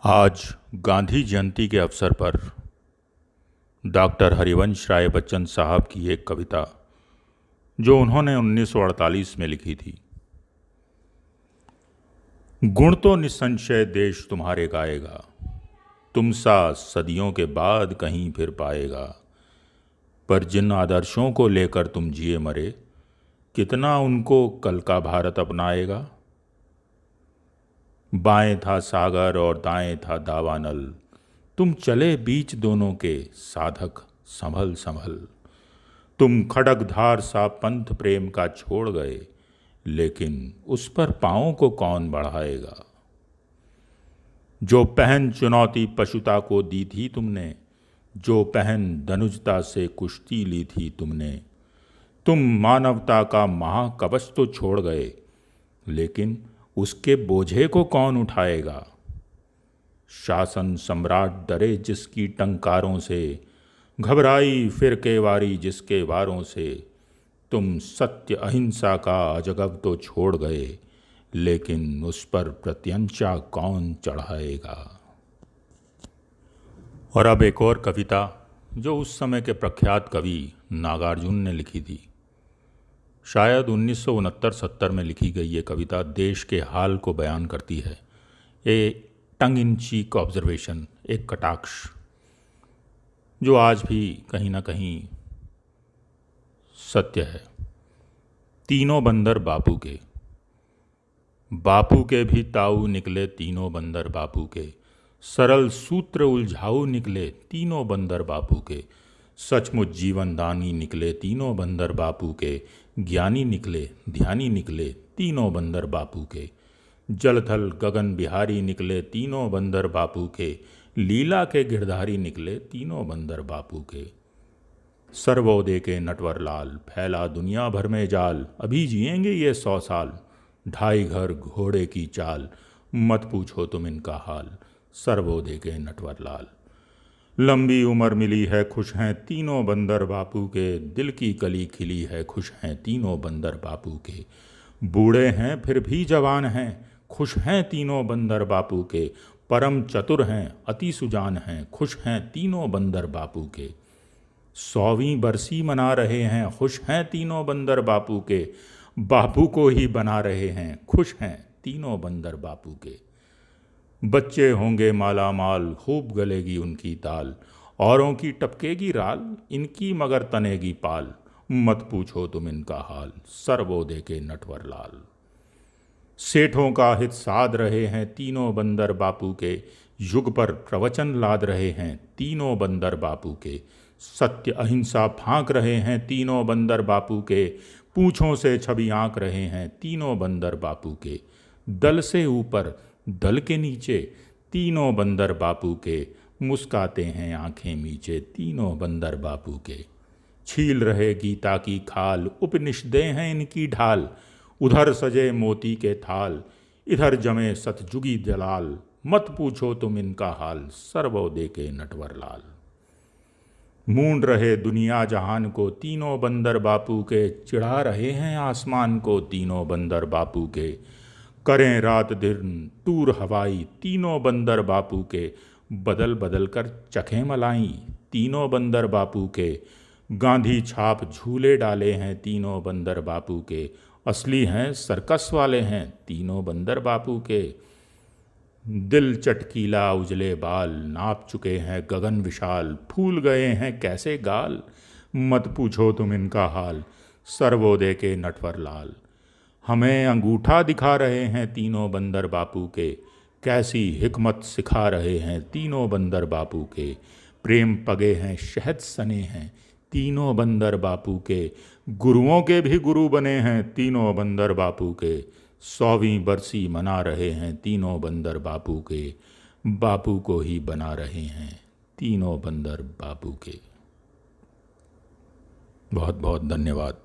आज गांधी जयंती के अवसर पर डॉक्टर हरिवंश राय बच्चन साहब की एक कविता जो उन्होंने 1948 में लिखी थी। गुण तो निसंशय देश तुम्हारे गाएगा, तुम सा सदियों के बाद कहीं फिर पाएगा। पर जिन आदर्शों को लेकर तुम जिए मरे, कितना उनको कल का भारत अपनाएगा। बाएं था सागर और दाएं था दावानल, तुम चले बीच दोनों के साधक संभल संभल। तुम खड़गधार सा पंथ प्रेम का छोड़ गए, लेकिन उस पर पाँव को कौन बढ़ाएगा। जो पहन चुनौती पशुता को दी थी तुमने, जो पहन दनुजता से कुश्ती ली थी तुमने। तुम मानवता का महाकवच तो छोड़ गए, लेकिन उसके बोझे को कौन उठाएगा। शासन सम्राट डरे जिसकी टंकारों से, घबराई फिरके वारी जिसके वारों से। तुम सत्य अहिंसा का अजगब तो छोड़ गए, लेकिन उस पर प्रत्यंचा कौन चढ़ाएगा। और अब एक और कविता जो उस समय के प्रख्यात कवि नागार्जुन ने लिखी थी। शायद 1969-70 में लिखी गई ये कविता देश के हाल को बयान करती है। ये टंग इन चीक ऑब्जर्वेशन, एक कटाक्ष जो आज भी कहीं ना कहीं सत्य है। तीनों बंदर बापू के, बापू के भी ताऊ निकले तीनों बंदर बापू के। सरल सूत्र उलझाऊ निकले तीनों बंदर बापू के। सचमुच जीवनदानी निकले तीनों बंदर बापू के। ज्ञानी निकले ध्यानी निकले तीनों बंदर बापू के। जल थल गगन बिहारी निकले तीनों बंदर बापू के। लीला के गिरधारी निकले तीनों बंदर बापू के। सर्वोदय के नटवर लाल, फैला दुनिया भर में जाल। अभी जिएंगे ये 100 साल, ढाई घर घोड़े की चाल। मत पूछो तुम इनका हाल, सर्वोदय के नटवर लाल। लंबी उम्र मिली है खुश हैं तीनों बंदर बापू के। दिल की कली खिली है खुश हैं तीनों बंदर बापू के। बूढ़े हैं फिर भी जवान हैं, खुश हैं तीनों बंदर बापू के। परम चतुर हैं अति सुजान हैं, खुश हैं तीनों बंदर बापू के। 100वीं बरसी मना रहे हैं, खुश हैं तीनों बंदर बापू के। बापू को ही बना रहे हैं, खुश हैं तीनों बंदर बापू के। बच्चे होंगे माला माल, खूब गलेगी उनकी ताल। औरों की टपकेगी राल, इनकी मगर तनेगी पाल। मत पूछो तुम इनका हाल, सर्वोदय के नटवर लाल। सेठों का हित साध रहे हैं तीनों बंदर बापू के। युग पर प्रवचन लाद रहे हैं तीनों बंदर बापू के। सत्य अहिंसा फांक रहे हैं तीनों बंदर बापू के। पूंछों से छवि आंक रहे हैं तीनों बंदर बापू के। दल से ऊपर दल के नीचे तीनों बंदर बापू के। मुस्काते हैं आंखें मीचे तीनों बंदर बापू के। छील रहे गीता की खाल, उपनिषदें हैं इनकी ढाल। उधर सजे मोती के थाल, इधर जमे सतजुगी जलाल। मत पूछो तुम इनका हाल, सर्वोदय के नटवर लाल। मूंड रहे दुनिया जहान को तीनों बंदर बापू के। चिढ़ा रहे हैं आसमान को तीनों बंदर बापू के। करें रात दिन टूर हवाई तीनों बंदर बापू के। बदल बदल कर चखें मलाई तीनों बंदर बापू के। गांधी छाप झूले डाले हैं तीनों बंदर बापू के। असली हैं सर्कस वाले हैं तीनों बंदर बापू के। दिल चटकीला उजले बाल, नाप चुके हैं गगन विशाल। फूल गए हैं कैसे गाल, मत पूछो तुम इनका हाल, सर्वोदय के नटवर लाल। हमें अंगूठा दिखा रहे हैं तीनों बंदर बापू के। कैसी हिकमत सिखा रहे हैं तीनों बंदर बापू के। प्रेम पगे हैं शहद सने हैं तीनों बंदर बापू के। गुरुओं के भी गुरु बने हैं तीनों बंदर बापू के। 100वीं बरसी मना रहे हैं तीनों बंदर बापू के। बापू को ही बना रहे हैं तीनों बंदर बापू के। बहुत बहुत धन्यवाद।